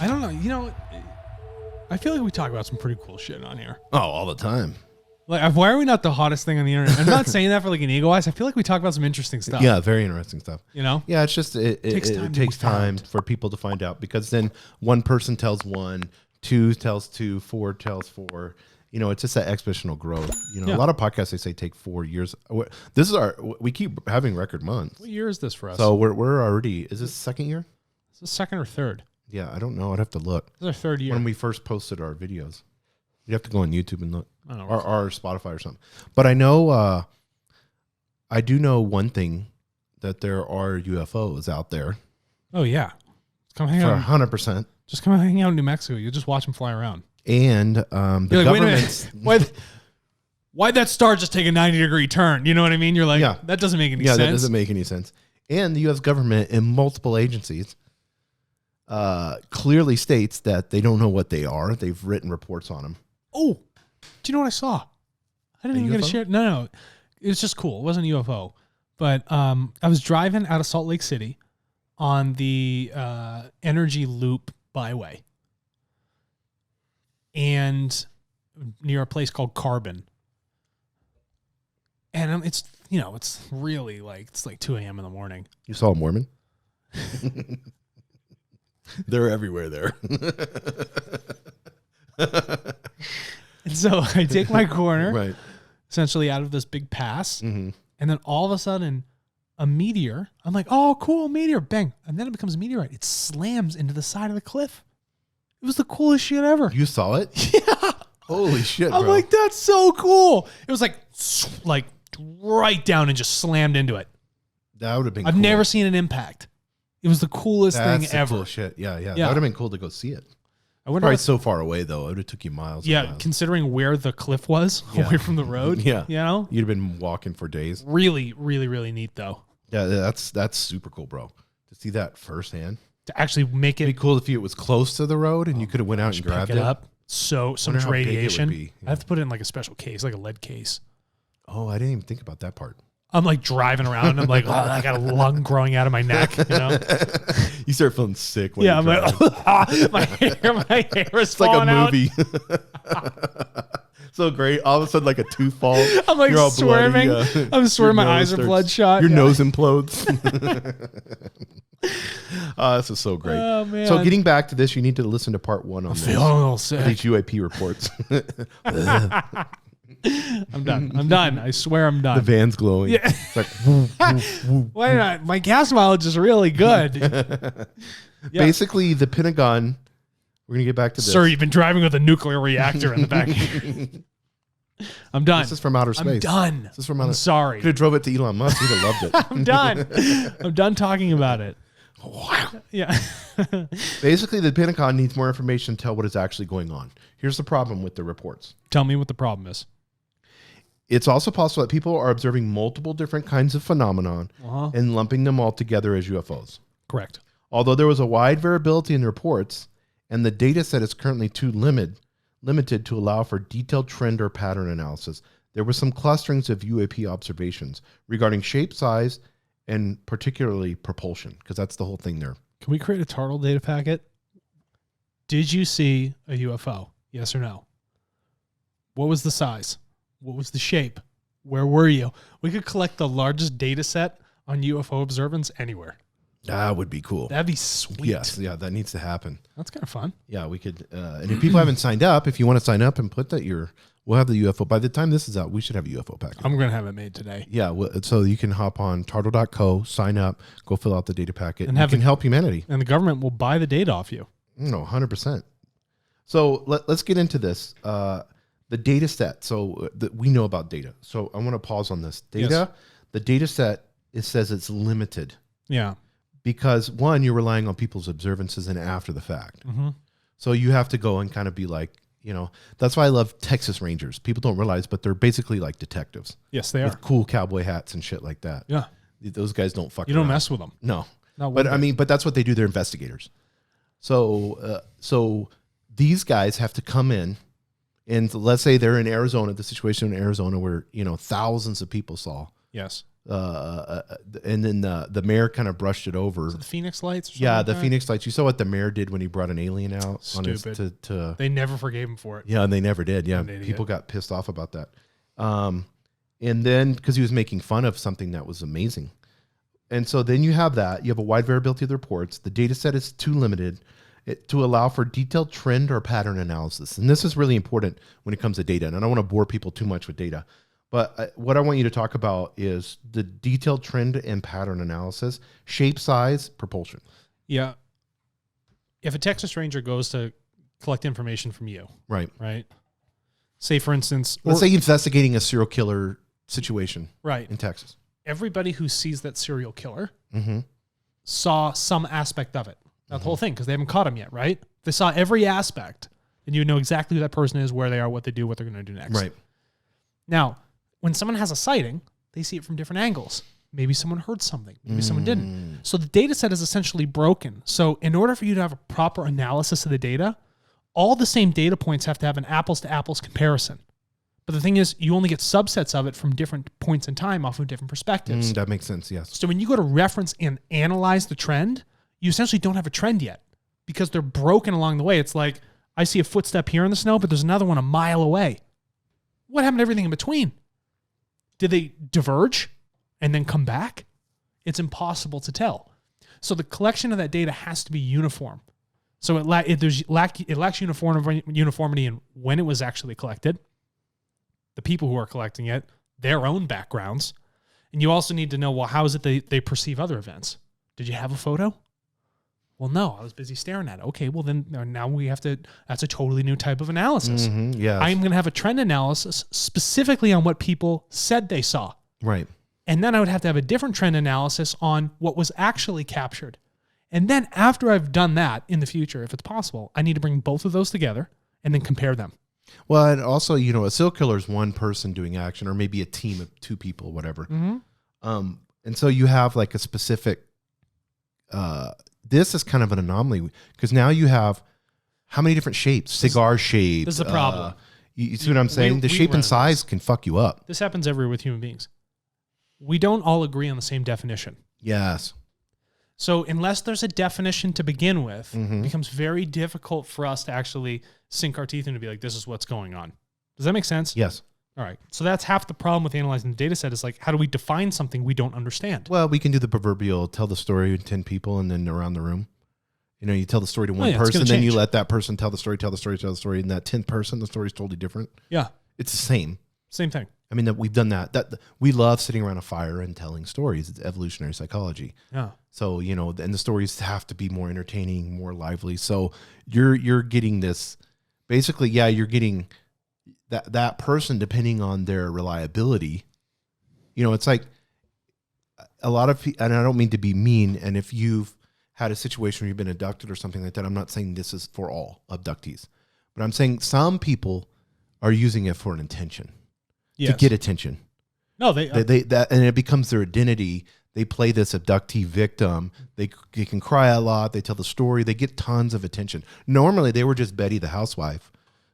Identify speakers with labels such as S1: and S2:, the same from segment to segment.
S1: I don't know. You know, I feel like we talk about some pretty cool shit on here.
S2: Oh, all the time.
S1: Like, why are we not the hottest thing on the internet? I'm not saying that for like an ego eyes. I feel like we talk about some interesting stuff.
S2: Yeah, very interesting stuff.
S1: You know?
S2: Yeah, it's just it takes time for people to find out, because then one person tells one, two tells two, four tells four. You know, it's just that exponential growth. You know, a lot of podcasts, they say take 4 years. This is we keep having record months.
S1: What year is this for us?
S2: So we're already, is this second year?
S1: Is this second or third?
S2: Yeah, I don't know. I'd have to look.
S1: This is our third year.
S2: When we first posted our videos. You have to go on YouTube and look.
S1: I don't know.
S2: Or Spotify or something. But I know, I do know one thing, that there are UFOs out there.
S1: Oh, yeah. Come hang out.
S2: 100%.
S1: Just come hang out in New Mexico. You'll just watch them fly around.
S2: And the government's...
S1: Why'd that star just take a 90-degree turn? You know what I mean? You're like, that doesn't make any sense.
S2: Yeah, that doesn't make any sense. And the U.S. government and multiple agencies clearly states that they don't know what they are. They've written reports on them.
S1: Oh, do you know what I saw? I didn't even get to share. No. It was just cool. It wasn't a UFO. But I was driving out of Salt Lake City on the Energy Loop Byway. And near a place called Carbon. And it's, you know, it's really like, it's like 2 a.m. in the morning.
S2: You saw a Mormon? They're everywhere there.
S1: And so I take my corner,
S2: right,
S1: essentially out of this big pass. Mm-hmm. And then all of a sudden, a meteor, I'm like, oh, cool, meteor, bang. And then it becomes a meteorite. It slams into the side of the cliff. It was the coolest shit ever.
S2: You saw it?
S1: Yeah.
S2: Holy shit, bro.
S1: I'm like, that's so cool. It was like right down and just slammed into it.
S2: That would have been
S1: I've never seen an impact. It was the coolest thing ever.
S2: Cool shit. Yeah. That would have been cool to go see it.
S1: I wonder
S2: Probably so far away, though. It would have took you miles.
S1: Yeah,
S2: and miles.
S1: Considering where the cliff was, away from the road.
S2: Yeah.
S1: You know?
S2: You'd have been walking for days.
S1: Really, really, really neat, though.
S2: Yeah, that's super cool, bro. To see that firsthand.
S1: To actually make it.
S2: It'd be cool if it was close to the road and you could have went out and grabbed it.
S1: Up. So much radiation.
S2: Yeah.
S1: I have to put it in like a special case, like a lead case.
S2: Oh, I didn't even think about that part.
S1: I'm like driving around and I'm like, oh, I got a lung growing out of my neck, you know?
S2: You start feeling sick when
S1: I'm like, my hair is falling out.
S2: It's like a movie. So great. All of a sudden, like a tooth falls.
S1: I'm like swerving. I'm swerving. My eyes are bloodshot.
S2: Your nose implodes. This is so great.
S1: Oh, man.
S2: So getting back to this, you need to listen to part 1 on this.
S1: Feeling a little sick.
S2: These UAP reports.
S1: I'm done. I swear I'm done.
S2: The van's glowing.
S1: Yeah.
S2: It's like, woo, woo, woo.
S1: Why not? My gas mileage is really good.
S2: Basically, the Pentagon, we're going to get back to this.
S1: Sir, you've been driving with a nuclear reactor in the back. I'm done.
S2: This is from outer space.
S1: I'm done.
S2: This is from outer
S1: I'm sorry.
S2: Could have drove it to Elon Musk. He'd have loved it.
S1: I'm done. I'm done talking about it.
S2: Wow.
S1: Yeah.
S2: Basically, the Pentagon needs more information to tell what is actually going on. Here's the problem with the reports.
S1: Tell me what the problem is.
S2: It's also possible that people are observing multiple different kinds of phenomenon and lumping them all together as UFOs.
S1: Correct.
S2: Although there was a wide variability in the reports, and the data set is currently too limited to allow for detailed trend or pattern analysis, there were some clusterings of UAP observations regarding shape, size, and particularly propulsion, because that's the whole thing there.
S1: Can we create a turtle data packet? Did you see a UFO? Yes or no? What was the size? What was the shape? Where were you? We could collect the largest data set on UFO observance anywhere.
S2: That would be cool.
S1: That'd be sweet.
S2: Yes, yeah, that needs to happen.
S1: That's kind of fun.
S2: Yeah, we could. And if people haven't signed up, if you want to sign up and put that we'll have the UFO. By the time this is out, we should have a UFO packet.
S1: I'm going to have it made today.
S2: Yeah, so you can hop on tartle.co, sign up, go fill out the data packet, and can help humanity.
S1: And the government will buy the data off you.
S2: No, 100%. So let's get into this. The data set. So we know about data. So I want to pause on this. Data, yes. The data set, it says it's limited.
S1: Yeah.
S2: Because one, you're relying on people's observances and after the fact. Mm-hmm. So you have to go and kind of be like, that's why I love Texas Rangers. People don't realize, but they're basically like detectives.
S1: Yes, they are.
S2: With cool cowboy hats and shit like that.
S1: Yeah.
S2: Those guys don't fuck
S1: You don't mess with them.
S2: No. But that's what they do. They're investigators. So these guys have to come in, and let's say they're in Arizona, the situation in Arizona where, thousands of people saw.
S1: Yes.
S2: and then the mayor kind of brushed it over.
S1: The Phoenix Lights? Or something
S2: Yeah,
S1: like
S2: the
S1: that?
S2: Phoenix Lights. You saw what the mayor did when he brought an alien out.
S1: Stupid.
S2: To
S1: They never forgave him for it.
S2: yeah, and they never did. Yeah,
S1: An idiot.
S2: people got pissed off about that. And then because he was making fun of something that was amazing. And so then you have that. You have a wide variability of the reports. The data set is too limited to allow for detailed trend or pattern analysis. And this is really important when it comes to data. And I don't want to bore people too much with data. But what I want you to talk about is the detailed trend and pattern analysis, shape, size, propulsion.
S1: Yeah. If a Texas Ranger goes to collect information from you,
S2: Right.
S1: say, for instance,
S2: Let's say investigating a serial killer situation
S1: right,
S2: in Texas.
S1: everybody who sees that serial killer
S2: Mm-hmm.
S1: saw some aspect of it. Not the whole thing, because they haven't caught him yet, right? If they saw every aspect, then you would know exactly who that person is, where they are, what they do, what they're going to do next.
S2: Right.
S1: Now, when someone has a sighting, they see it from different angles. Maybe someone heard something. Maybe someone didn't. So the data set is essentially broken. So in order for you to have a proper analysis of the data, all the same data points have to have an apples to apples comparison. But the thing is, you only get subsets of it from different points in time off of different perspectives.
S2: That makes sense, yes.
S1: So when you go to reference and analyze the trend, you essentially don't have a trend yet because they're broken along the way. It's like, I see a footstep here in the snow, but there's another one a mile away. What happened to everything in between? Did they diverge and then come back? It's impossible to tell. So the collection of that data has to be uniform. So it lacks uniformity in when it was actually collected, the people who are collecting it, their own backgrounds, and you also need to know, well, how is it they perceive other events? Did you have a photo? Well, no, I was busy staring at it. Okay, well then now we have to, that's a totally new type of analysis.
S2: Yeah.
S1: I'm going to have a trend analysis specifically on what people said they saw.
S2: Right.
S1: And then I would have to have a different trend analysis on what was actually captured. And then after I've done that in the future, if it's possible, I need to bring both of those together and then compare them.
S2: Well, and also, a serial killer is one person doing action, or maybe a team of two people, whatever. And so you have like a specific, this is kind of an anomaly because now you have how many different shapes? Cigar shape.
S1: This is a problem.
S2: You see what I'm saying? The shape and size can fuck you up.
S1: This happens everywhere with human beings. We don't all agree on the same definition.
S2: Yes.
S1: So unless there's a definition to begin with,
S2: Mm-hmm.
S1: it becomes very difficult for us to actually sink our teeth into be like, this is what's going on. Does that make sense?
S2: Yes.
S1: All right. So that's half the problem with analyzing the data set is like, how do we define something we don't understand?
S2: Well, we can do the proverbial tell the story to 10 people and then around the room. You tell the story to one
S1: it's
S2: person,
S1: gonna
S2: then you
S1: change.
S2: let that person tell the story, and that 10th person, the story is totally different.
S1: Yeah.
S2: It's the same.
S1: Same thing.
S2: I mean, that we've done that we love sitting around a fire and telling stories. It's evolutionary psychology.
S1: Yeah.
S2: So, and the stories have to be more entertaining, more lively. So you're getting this, basically, yeah, you're getting that person depending on their reliability. It's like a lot of, and I don't mean to be mean, and if you've had a situation where you've been abducted or something like that, I'm not saying this is for all abductees, but I'm saying some people are using it for an intention.
S1: Yes.
S2: To get attention.
S1: No,
S2: and it becomes their identity. They play this abductee victim. They can cry a lot. They tell the story. They get tons of attention. Normally, they were just Betty the housewife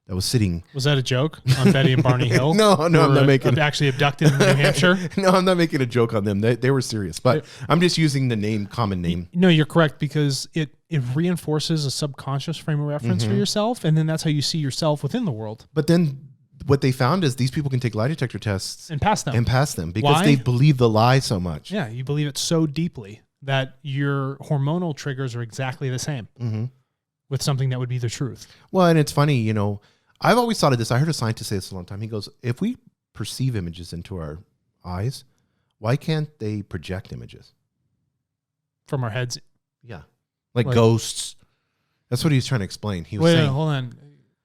S2: that was sitting.
S1: Was that a joke on Betty and Barney Hill?
S2: No, I'm not making.
S1: Actually abducted in New Hampshire.
S2: No, I'm not making a joke on them. They were serious, but I'm just using the common name.
S1: No, you're correct because it reinforces a subconscious frame of reference for yourself, and then that's how you see yourself within the world.
S2: But then what they found is these people can take lie detector tests
S1: and pass them
S2: because
S1: Why?
S2: they believe the lie so much.
S1: Yeah, you believe it so deeply that your hormonal triggers are exactly the same with something that would be the truth.
S2: Well, and it's funny, I've always thought of this. I heard a scientist say this a long time. He goes, if we perceive images into our eyes, why can't they project images?
S1: From our heads?
S2: Yeah. Like ghosts. That's what he was trying to explain. He was saying.
S1: Hold on.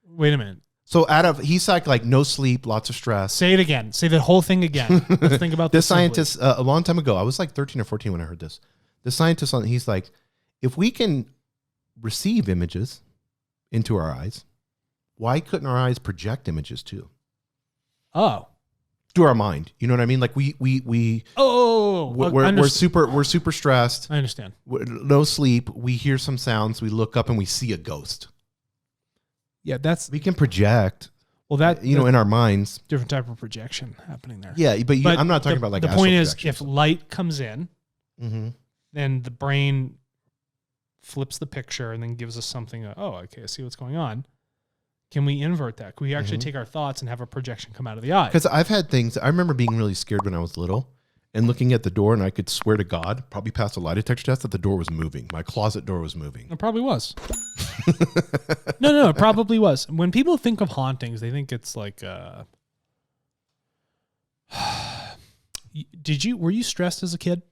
S1: Wait a minute.
S2: So he's like no sleep, lots of stress.
S1: Say it again. Say the whole thing again. Let's think about
S2: this
S1: this.
S2: Scientist, a long time ago, I was like 13 or 14 when I heard this. The scientist, he's like, if we can receive images into our eyes, why couldn't our eyes project images too?
S1: Oh.
S2: Through our mind. You know what I mean? Like we're super stressed.
S1: I understand.
S2: No sleep. We hear some sounds. We look up and we see a ghost.
S1: Yeah,
S2: we can project.
S1: Well, that
S2: in our minds.
S1: different type of projection happening there.
S2: Yeah, but I'm not talking about like
S1: the
S2: astral
S1: point is,
S2: projections.
S1: if light comes in, then the brain flips the picture and then gives us something. Oh, okay, I see what's going on. Can we invert that? Can we actually take our thoughts and have a projection come out of the eye?
S2: Because I've had things. I remember being really scared when I was little and looking at the door, and I could swear to God, probably past a lie detector test, that the door was moving. My closet door was moving.
S1: It probably was. No, it probably was. When people think of hauntings, they think it's like. Were you stressed as a kid?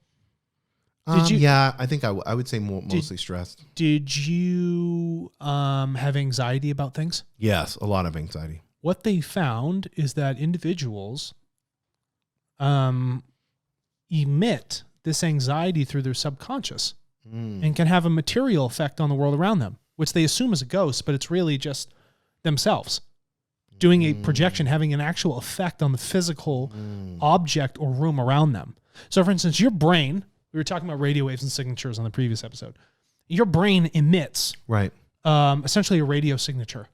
S2: Yeah, I think I would say mostly stressed.
S1: Did you have anxiety about things?
S2: Yes, a lot of anxiety.
S1: What they found is that individuals emit this anxiety through their subconscious and can have a material effect on the world around them, which they assume is a ghost, but it's really just themselves doing a projection, having an actual effect on the physical object or room around them. So, for instance, your brain... We were talking about radio waves and signatures on the previous episode. Your brain emits essentially a radio signature,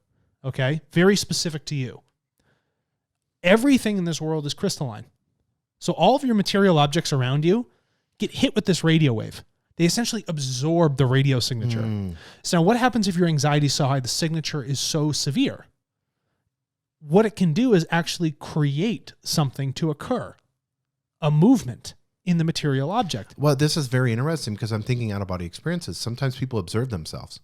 S1: okay? Very specific to you. Everything in this world is crystalline. So all of your material objects around you get hit with this radio wave. They essentially absorb the radio signature. So now what happens if your anxiety is so high, the signature is so severe? What it can do is actually create something to occur, a movement in the material object.
S2: Well, this is very interesting because I'm thinking out-of-body experiences. Sometimes people observe themselves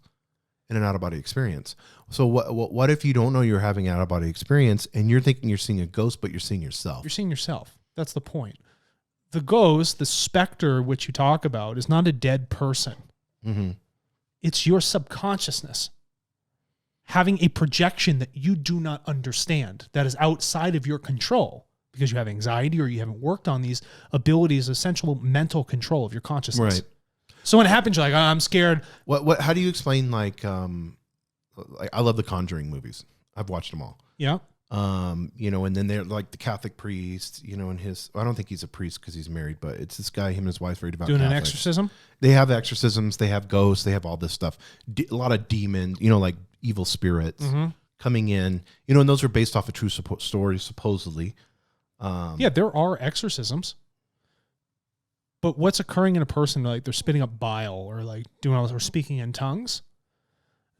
S2: in an out-of-body experience. So what if you don't know you're having an out-of-body experience and you're thinking you're seeing a ghost, but you're seeing yourself?
S1: You're seeing yourself. That's the point. The ghost, the specter which you talk about, is not a dead person. It's your subconsciousness having a projection that you do not understand, that is outside of your control, because you have anxiety or you haven't worked on these abilities, essential mental control of your consciousness. Right. So when it happens, you're like, oh, I'm scared.
S2: How do you explain like I love the Conjuring movies. I've watched them all.
S1: Yeah.
S2: And then they're like the Catholic priest, and I don't think he's a priest because he's married, but it's this guy, him and his wife, very devout
S1: doing
S2: Catholics.
S1: An exorcism.
S2: They have exorcisms. They have ghosts. They have all this stuff. A lot of demons, like evil spirits coming in, and those are based off of true stories, supposedly.
S1: Yeah, there are exorcisms, but what's occurring in a person, like they're spitting up bile or like doing all this or speaking in tongues?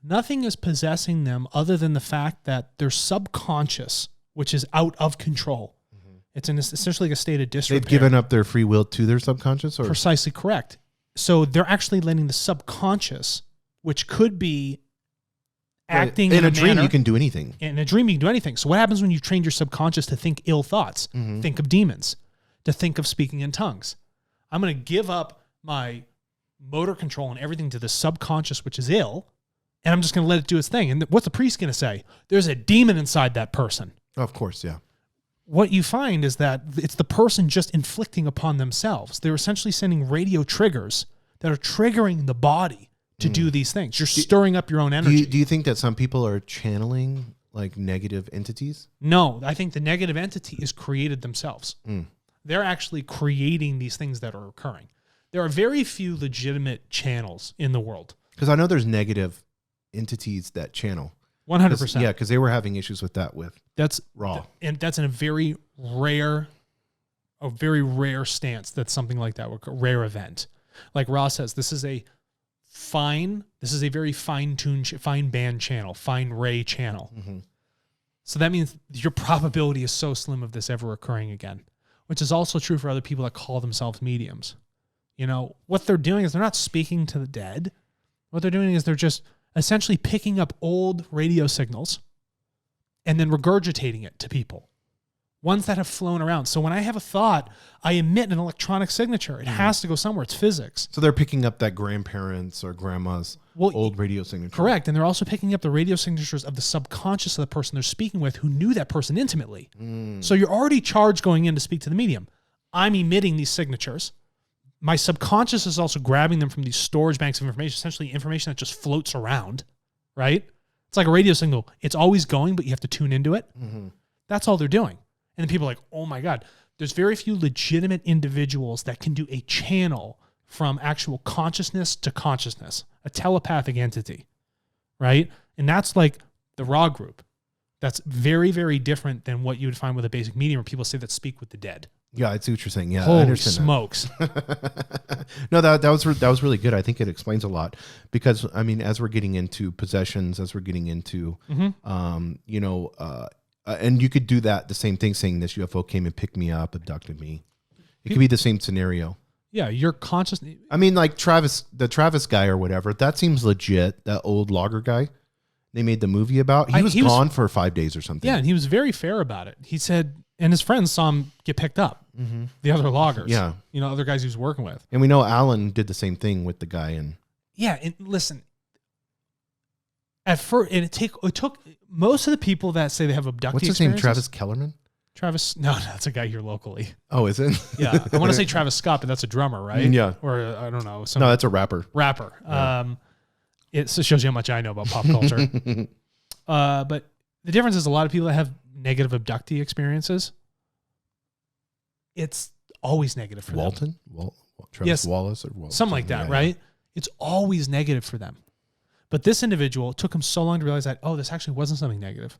S1: Nothing is possessing them other than the fact that their subconscious, which is out of control. It's essentially a state of disrepair.
S2: They've given up their free will to their subconscious? Or?
S1: Precisely correct. So they're actually letting the subconscious, which could be acting
S2: in a dream, you can do anything.
S1: In a dream, you can do anything. So what happens when you train your subconscious to think ill thoughts, think of demons, to think of speaking in tongues? I'm going to give up my motor control and everything to the subconscious, which is ill, and I'm just going to let it do its thing. And what's the priest going to say? There's a demon inside that person.
S2: Of course, yeah.
S1: What you find is that it's the person just inflicting upon themselves. They're essentially sending radio triggers that are triggering the body to do these things. You're stirring up your own energy.
S2: Do you think that some people are channeling like negative entities?
S1: No, I think the negative entity is created themselves. They're actually creating these things that are occurring. There are very few legitimate channels in the world.
S2: Because I know there's negative entities that channel.
S1: 100%.
S2: Yeah, because they were having issues with that with Raw.
S1: And that's in a very rare stance that something like that, a rare event. Like Raw says, this is a very fine-tuned, fine band channel, fine ray channel. So that means your probability is so slim of this ever occurring again, which is also true for other people that call themselves mediums. What they're doing is they're not speaking to the dead. What they're doing is they're just essentially picking up old radio signals and then regurgitating it to people, ones that have flown around. So when I have a thought, I emit an electronic signature. It has to go somewhere. It's physics.
S2: So they're picking up that grandparents' or grandma's old radio signature.
S1: Correct. And they're also picking up the radio signatures of the subconscious of the person they're speaking with who knew that person intimately. So you're already charged going in to speak to the medium. I'm emitting these signatures. My subconscious is also grabbing them from these storage banks of information, essentially information that just floats around, right? It's like a radio signal. It's always going, but you have to tune into it. That's all they're doing. And then people are like, oh my God, there's very few legitimate individuals that can do a channel from actual consciousness to consciousness, a telepathic entity, right? And that's like the Raw group. That's very, very different than what you would find with a basic medium where people say that speak with the dead.
S2: Yeah, I see what you're saying. Yeah, I
S1: Holy
S2: understand
S1: smokes.
S2: No, that was really good. I think it explains a lot because I mean, as we're getting into possessions, as we're getting into, you know, and you could do that the same thing, saying this UFO came and picked me up, abducted me. It could be the same scenario.
S1: Yeah, your conscious.
S2: I mean, like the Travis guy or whatever. That seems legit. That old logger guy they made the movie about. He was gone for 5 days or something.
S1: Yeah, and he was very fair about it. He said, and his friends saw him get picked up. The other loggers.
S2: Yeah.
S1: You know, other guys he was working with.
S2: And we know Alan did the same thing with the guy. And
S1: yeah, and listen, at first, and it took most of the people that say they have abductee
S2: what's his name? Travis Kellerman?
S1: Travis, no, that's a guy here locally.
S2: Oh, is it?
S1: Yeah, I want to say Travis Scott, but that's a drummer, right?
S2: Yeah.
S1: Or I don't know.
S2: No, that's a rapper.
S1: Rapper.
S2: Yeah.
S1: It shows you how much I know about pop culture. But the difference is a lot of people that have negative abductee experiences, it's always negative for them.
S2: Travis Wallace or Walton.
S1: Something like that, right? It's always negative for them. But this individual, it took him so long to realize that, oh, this actually wasn't something negative.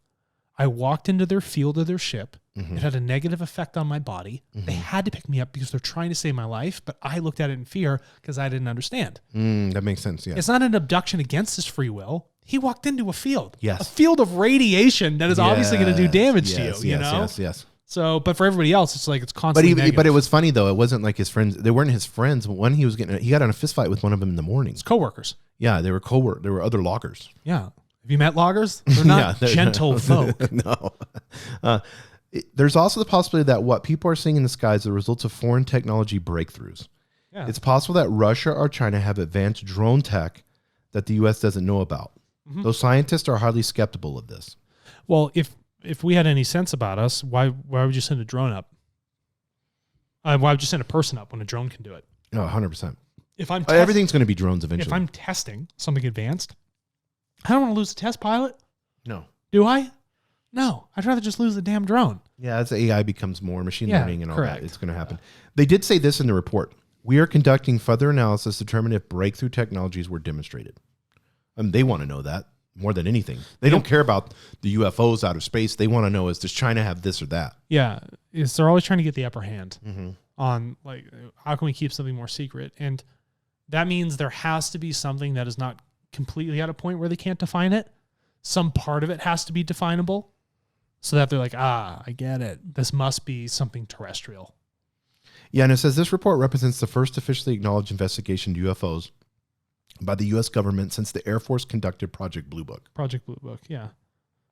S1: I walked into their field of their ship. It had a negative effect on my body. They had to pick me up because they're trying to save my life, but I looked at it in fear because I didn't understand.
S2: That makes sense, yeah.
S1: It's not an abduction against his free will. He walked into a field.
S2: Yes.
S1: A field of radiation that is obviously going to do damage to you, you know?
S2: Yes.
S1: So, but for everybody else, it's like it's constantly negative.
S2: But it was funny, though. It wasn't like his friends. They weren't his friends. He got in a fist fight with one of them in the morning.
S1: It's coworkers.
S2: Yeah, they were There were other loggers.
S1: Yeah. Have you met loggers? They're not gentle folk.
S2: No. There's also the possibility that what people are seeing in the sky is the results of foreign technology breakthroughs. Yeah. It's possible that Russia or China have advanced drone tech that the U.S. doesn't know about. Those scientists are highly skeptical of this.
S1: Well, if we had any sense about us, why would you send a drone up? Why would you send a person up when a drone can do it?
S2: No, 100%.
S1: If I'm
S2: everything's going to be drones eventually.
S1: If I'm testing something advanced, I don't want to lose a test pilot.
S2: No.
S1: Do I? No. I'd rather just lose the damn drone.
S2: Yeah, as AI becomes more machine learning and all
S1: correct.
S2: that, it's going to happen. They did say this in the report. We are conducting further analysis to determine if breakthrough technologies were demonstrated. They want to know that more than anything. They don't care about the UFOs out of space. They want to know, does China have this or that?
S1: Yeah. They're always trying to get the upper hand on, like, how can we keep something more secret? And that means there has to be something that is not completely at a point where they can't define it. Some part of it has to be definable so that they're like, I get it. This must be something terrestrial.
S2: Yeah, and it says this report represents the first officially acknowledged investigation into UFOs by the U.S. government since the Air Force conducted Project Blue Book.
S1: Project Blue Book, yeah.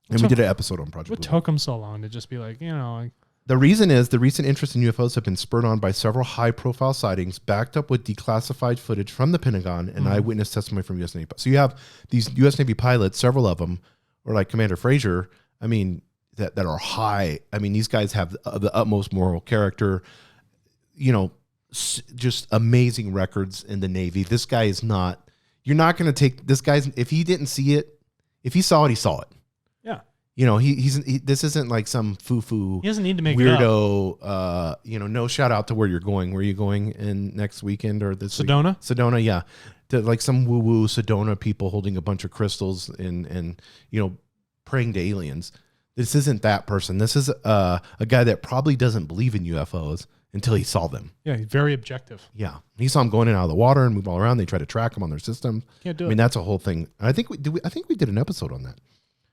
S2: And we did an episode on Project Blue Book.
S1: What took them so long to just be like,
S2: The reason is the recent interest in UFOs have been spurred on by several high-profile sightings backed up with declassified footage from the Pentagon and eyewitness testimony from U.S. Navy. So you have these U.S. Navy pilots, several of them, or like Commander Frazier, that are high. These guys have the utmost moral character, just amazing records in the Navy. This guy is not, you're not going to take this guy's, if he didn't see it, if he saw it, he saw it.
S1: Yeah.
S2: This isn't like some foo-foo.
S1: He doesn't need to make
S2: weirdo, it up. No shout out to where you're going. Where are you going in next weekend or this
S1: Sedona?
S2: Week? Sedona, yeah. To like some woo-woo Sedona people holding a bunch of crystals and praying to aliens. This isn't that person. This is a guy that probably doesn't believe in UFOs until he saw them.
S1: Yeah, he's very objective.
S2: Yeah. He saw them going in and out of the water and move all around. They try to track them on their system.
S1: Can't do it.
S2: That's a whole thing. I think we did an episode on that.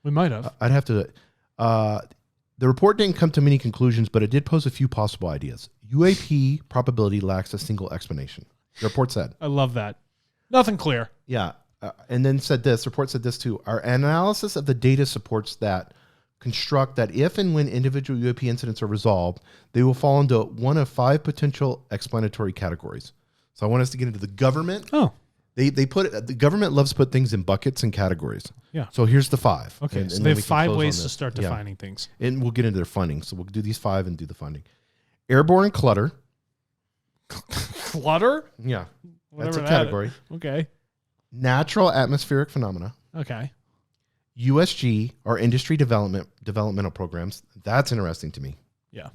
S1: We might have.
S2: I'd have to. The report didn't come to many conclusions, but it did pose a few possible ideas. UAP probability lacks a single explanation. The report said.
S1: I love that. Nothing clear.
S2: Yeah. And then report said this too. Our analysis of the data supports that construct that if and when individual UAP incidents are resolved, they will fall into one of 5 potential explanatory categories. So I want us to get into the government.
S1: Oh.
S2: They put it, the government loves to put things in buckets and categories.
S1: Yeah.
S2: So here's the 5.
S1: Okay. So they have 5 ways to start defining things.
S2: And we'll get into their funding. So we'll do these 5 and do the funding. Airborne clutter.
S1: Clutter?
S2: Yeah.
S1: Whatever
S2: that's a category.
S1: Is. Okay.
S2: Natural atmospheric phenomena.
S1: Okay.
S2: USG or industry developmental programs. That's interesting to me.
S1: Yeah.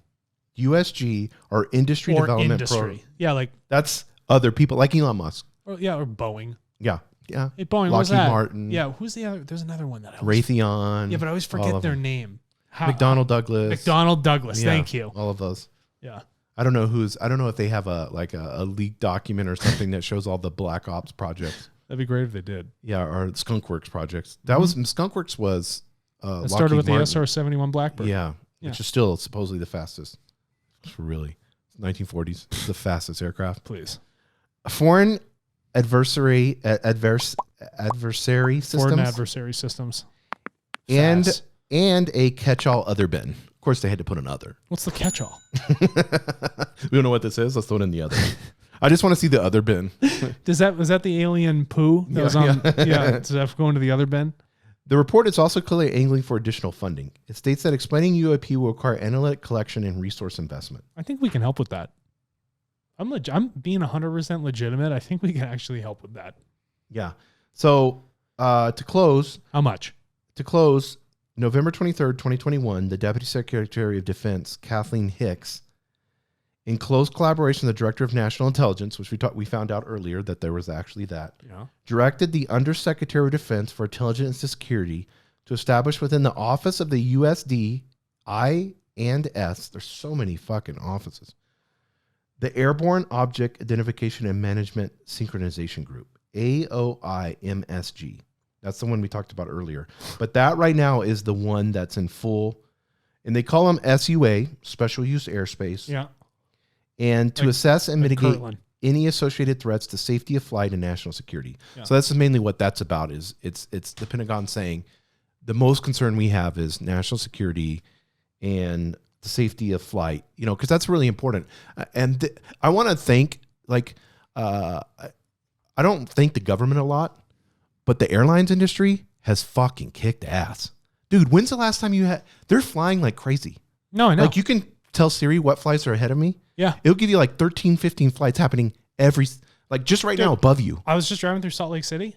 S2: USG or industry development
S1: Yeah, like
S2: that's other people like Elon Musk.
S1: Or Boeing.
S2: Yeah. Yeah.
S1: Hey, Boeing, what was
S2: Lockheed
S1: that?
S2: Martin.
S1: Yeah, who's the other? There's another one that I always,
S2: Raytheon.
S1: yeah, but I always
S2: all
S1: forget
S2: of
S1: their
S2: them.
S1: name.
S2: McDonnell Douglas.
S1: McDonnell Douglas.
S2: Yeah,
S1: Thank you.
S2: all of those.
S1: Yeah.
S2: I don't know if they have a leaked document or something that shows all the Black Ops projects.
S1: That'd be great if they did.
S2: Yeah, or Skunkworks projects. That was Skunkworks was
S1: It started with the SR-71 Blackbird.
S2: Yeah, which is still supposedly the fastest. It's really, 1940s. It's the fastest aircraft.
S1: Please.
S2: Foreign adversary systems.
S1: Foreign adversary systems.
S2: And
S1: Fast.
S2: and a catch-all other bin. Of course, they had to put an other.
S1: What's the catch-all?
S2: We don't know what this is. Let's throw it in the other. I just want to see the other bin.
S1: Was that the alien poo that was on? Yeah. Does that go into the other bin?
S2: The report is also clearly angling for additional funding. It states that explaining UAP will require analytic collection and resource investment.
S1: I think we can help with that. I'm being 100% legitimate. I think we can actually help with that.
S2: Yeah. So to close,
S1: How much?
S2: November 23rd, 2021, the Deputy Secretary of Defense, Kathleen Hicks, in close collaboration with the Director of National Intelligence, which we found out earlier that there was actually that, directed the Undersecretary of Defense for Intelligence and Security to establish within the office of the USD, I&S, there's so many fucking offices, the Airborne Object Identification and Management Synchronization Group, AOIMSG. That's the one we talked about earlier. But that right now is the one that's in full, and they call them SUA, Special Use Airspace.
S1: Yeah.
S2: And to assess and mitigate
S1: Kirtland.
S2: any associated threats to safety of flight and national security.
S1: Yeah.
S2: So that's mainly what that's about. Is it's the Pentagon saying the most concern we have is national security and the safety of flight. You know, because that's really important. And I want to thank I don't thank the government a lot, but the airlines industry has fucking kicked ass, dude. When's the last time they're flying like crazy?
S1: No, I know.
S2: Like you can tell Siri what flights are ahead of me.
S1: Yeah.
S2: It'll give you like 13, 15 flights happening just right now above you.
S1: I was just driving through Salt Lake City.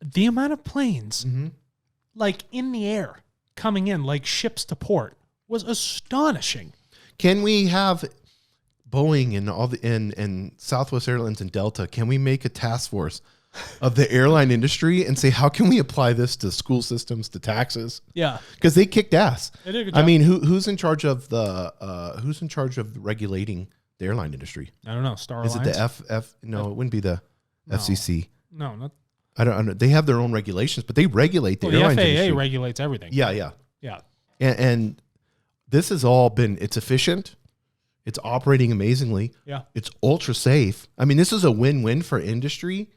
S1: The amount of planes like in the air coming in like ships to port was astonishing.
S2: Can we have Boeing and all and Southwest Airlines and Delta? Can we make a task force of the airline industry and say, how can we apply this to school systems, to taxes?
S1: Yeah.
S2: Because they kicked ass.
S1: They did a good
S2: I
S1: job.
S2: mean, who's in charge of regulating the airline industry?
S1: I don't know. Star
S2: Is
S1: Alliance?
S2: it the FF? No, it wouldn't be the FCC.
S1: No, not.
S2: I don't. They have their own regulations, but they regulate the
S1: Well, the
S2: airline
S1: FAA
S2: industry.
S1: regulates everything.
S2: Yeah.
S1: Yeah.
S2: And this has all been. It's efficient. It's operating amazingly.
S1: Yeah.
S2: It's ultra safe. I mean, this is a win-win for industry.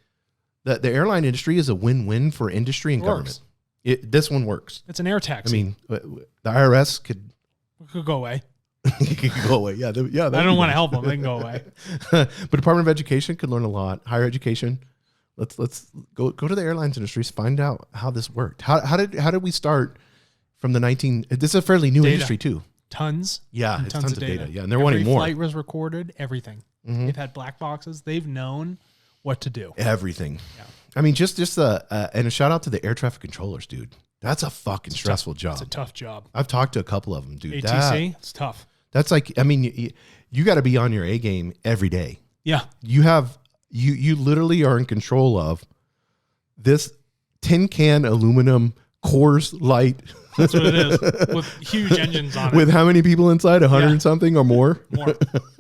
S2: The airline industry is a win-win for industry and government. This one works.
S1: It's an air
S2: I
S1: taxi.
S2: mean, the IRS could
S1: go away.
S2: go away. Yeah,
S1: I don't want to help them. They can go away.
S2: But Department of Education could learn a lot. Higher education. Let's go to the airlines industry, find out how this worked. How did we start from the 19? This is a fairly new industry too.
S1: Tons.
S2: Yeah,
S1: and
S2: it's tons of data. Yeah, and they're wanting
S1: Every
S2: more.
S1: flight was recorded. Everything. They've had black boxes. They've known what to do.
S2: Everything.
S1: Yeah.
S2: I mean, just and a shout out to the air traffic controllers, dude. That's a fucking stressful job.
S1: It's a tough job.
S2: I've talked to a couple of them, dude.
S1: ATC, it's tough.
S2: That's like, I mean, you got to be on your A game every day.
S1: Yeah.
S2: You literally are in control of this tin can aluminum Coors Light.
S1: That's what it is. With huge engines on it.
S2: With how many people inside? 100 and something or more?
S1: More.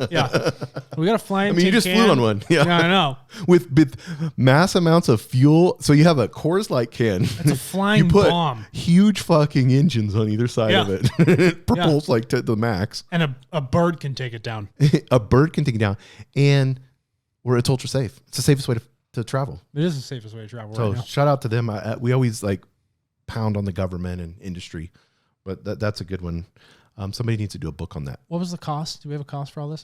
S1: Yeah. We got a flying tin
S2: you just
S1: can.
S2: flew on one. Yeah,
S1: I know.
S2: With mass amounts of fuel. So you have a Coors Light can.
S1: It's a flying
S2: you put
S1: bomb.
S2: Huge fucking engines on either side of it. It propels like to the max.
S1: And a bird can take it down.
S2: A bird can take it down. And where it's ultra safe. It's the safest way to travel.
S1: It is the safest way to travel
S2: So
S1: right now.
S2: shout out to them. We always pound on the government and industry, but that's a good one. Somebody needs to do a book on that.
S1: What was the cost? Do we have a cost for all this?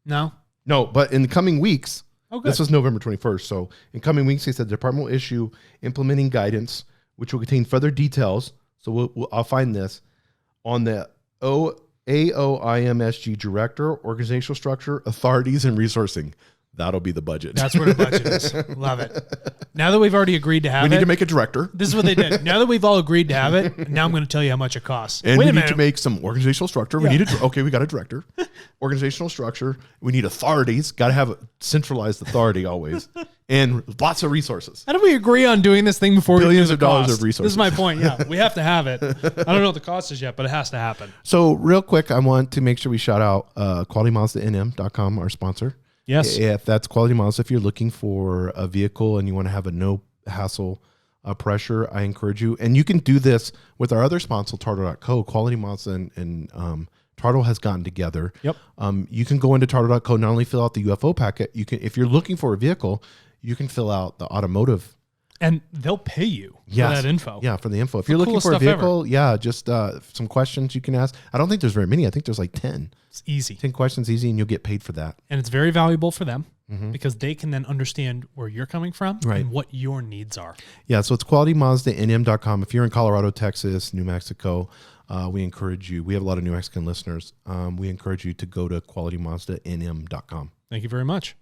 S1: No?
S2: No, but in the coming weeks,
S1: Oh, good.
S2: this was November 21st. So in coming weeks, they said the department will issue implementing guidance, which will contain further details. So I'll find this on the AOIMSG director, organizational structure, authorities, and resourcing. That'll be the budget.
S1: That's where the budget is. Love it. Now that we've already agreed to have
S2: we
S1: it.
S2: need to make a director.
S1: This is what they did. Now that we've all agreed to have it, now I'm going to tell you how much it costs.
S2: And
S1: Wait
S2: we
S1: a
S2: need
S1: minute.
S2: to make some organizational structure. We need we got a director. Organizational structure. We need authorities. Got to have a centralized authority always. And lots of resources.
S1: How do we agree on doing this thing before
S2: Billions
S1: we
S2: of dollars
S1: cost?
S2: of resources.
S1: This is my point. Yeah, we have to have it. I don't know what the cost is yet, but it has to happen.
S2: So real quick, I want to make sure we shout out QualityMazdaNM.com, our sponsor.
S1: Yes.
S2: If that's Quality Mazda, if you're looking for a vehicle and you want to have a no hassle pressure, I encourage you. And you can do this with our other sponsor, Tardo.co. Quality Mazda and Tardo has gotten together.
S1: Yep.
S2: You can go into Tardo.co, not only fill out the UFO packet, you can, if you're looking for a vehicle, you can fill out the automotive.
S1: And they'll pay you for that info.
S2: Yeah, for the info. If you're looking for a vehicle, just some questions you can ask. I don't think there's very many. I think there's like 10.
S1: It's easy.
S2: 10 questions, easy, and you'll get paid for that.
S1: And it's very valuable for them because they can then understand where you're coming from
S2: Right.
S1: and what your needs are.
S2: Yeah, so it's QualityMazdaNM.com. If you're in Colorado, Texas, New Mexico, we encourage you. We have a lot of New Mexican listeners. We encourage you to go to QualityMazdaNM.com.
S1: Thank you very much.